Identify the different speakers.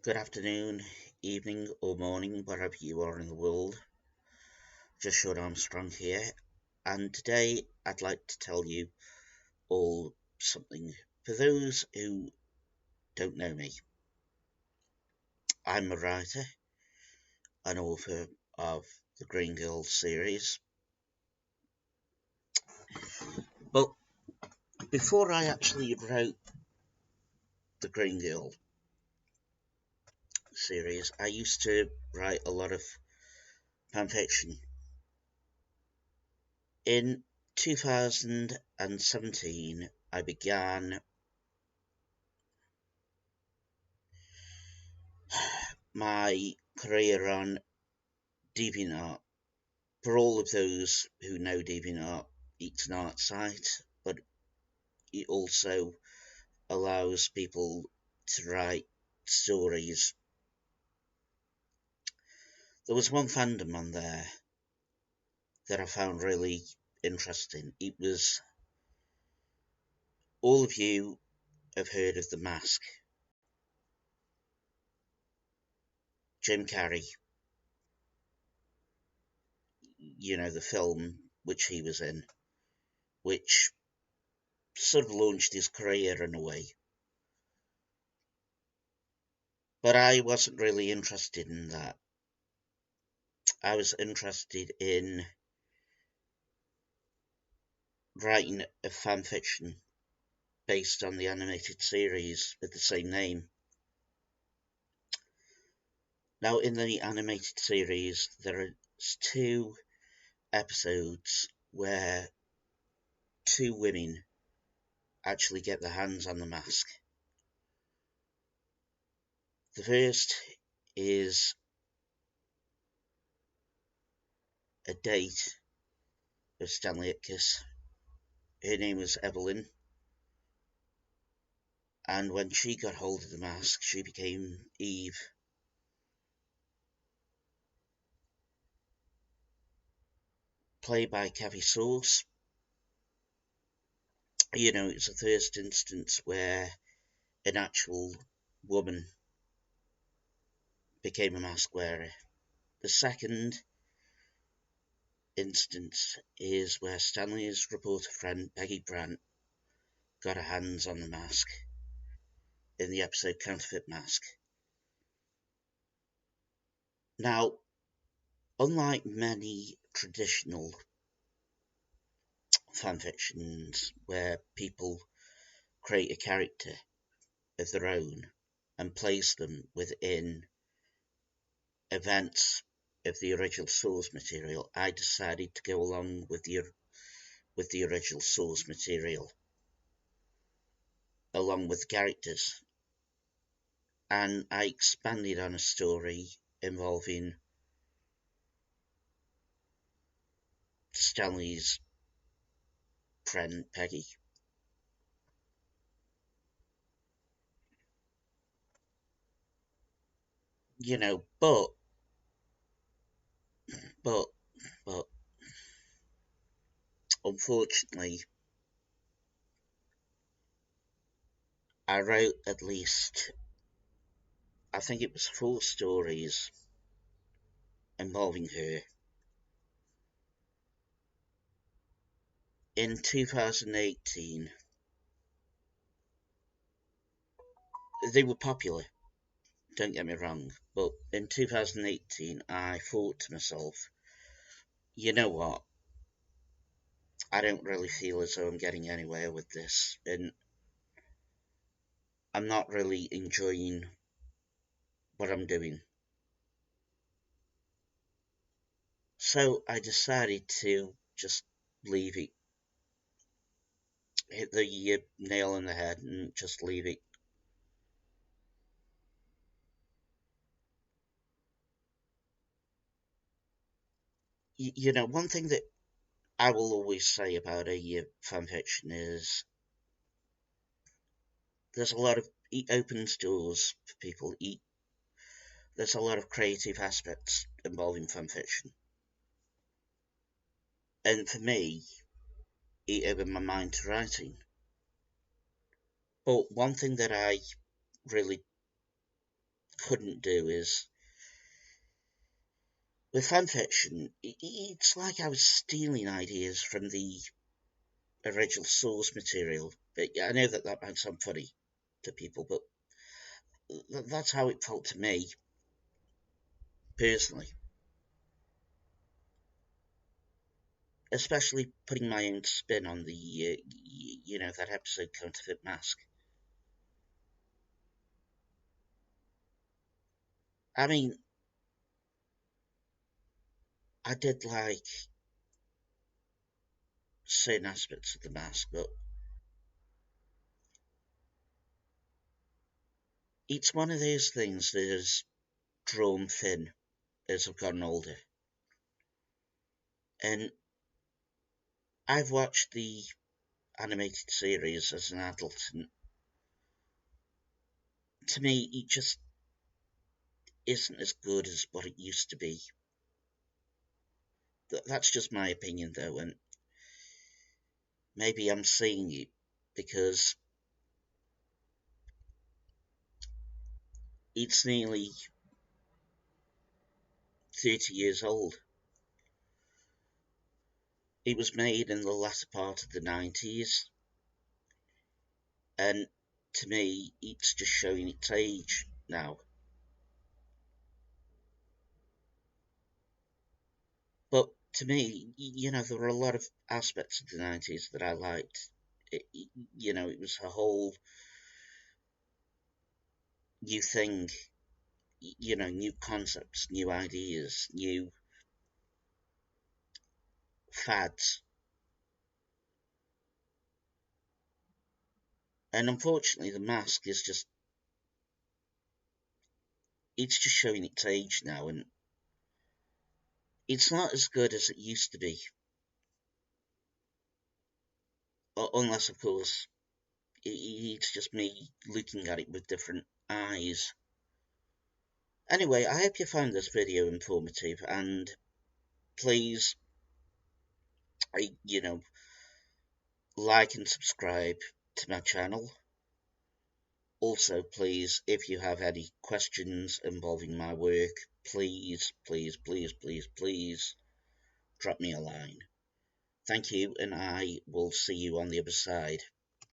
Speaker 1: Good afternoon, evening, or morning, wherever you are in the world. Just Sean Armstrong here, and today I'd like to tell you all something. For those who don't know me, I'm a writer, an author of the Green Girl series. But before I actually wrote the Green Girl series, I used to write a lot of fanfiction. In 2017, I began my career on DeviantArt. For all of those who know DeviantArt, it's an art site, but it also allows people to write stories. There was one fandom on there that I found really interesting. It was, all of you have heard of The Mask. Jim Carrey, the film which he was in, which sort of launched his career in a way. But I wasn't really interested in that. I was interested in writing a fan fiction based on the animated series with the same name. Now, in the animated series, there are two episodes where two women actually get their hands on the mask. The first is a date of Stanley Ipkiss. Her name was Evelyn, and when she got hold of the mask, she became Eve. Played by Kathy Source. It's the first instance where an actual woman became a mask wearer. The second instance is where Stanley's reporter friend Peggy Brandt got her hands on the mask in the episode Counterfeit Mask. Now, unlike many traditional fanfictions where people create a character of their own and place them within events of the original source material, I decided to go along with the original source material, along with the characters, and I expanded on a story involving Stanley's friend Peggy. You know, but, but, unfortunately, I wrote at least, I think it was 4 stories involving her. In 2018, they were popular, don't get me wrong, but in 2018, I thought to myself, you know what? I don't really feel as though I'm getting anywhere with this, and I'm not really enjoying what I'm doing. So I decided to just leave it, hit the nail on the head, and just leave it. One thing that I will always say about a fanfiction is there's a lot of, it opens doors for people. There's a lot of creative aspects involving fanfiction. And for me, it opened my mind to writing. But one thing that I really couldn't do is, with fanfiction, it's like I was stealing ideas from the original source material. But I know that that might sound funny to people, but that's how it felt to me, personally. Especially putting my own spin on the, that episode Counterfeit Mask. I mean, I did like certain aspects of the mask, but it's one of those things that has drawn thin as I've gotten older. And I've watched the animated series as an adult, and to me, it just isn't as good as what it used to be. That's just my opinion, though, and maybe I'm saying it because it's nearly 30 years old. It was made in the latter part of the 90s, and to me, it's just showing its age now. But to me, there were a lot of aspects of the 90s that I liked. It was a whole new thing, new concepts, new ideas, new fads. And unfortunately, the mask is it's just showing its age now, and it's not as good as it used to be. Unless, of course, it's just me looking at it with different eyes. Anyway, I hope you found this video informative, and please, like and subscribe to my channel. Also, please, if you have any questions involving my work, please, please, please, please, please drop me a line. Thank you, and I will see you on the other side.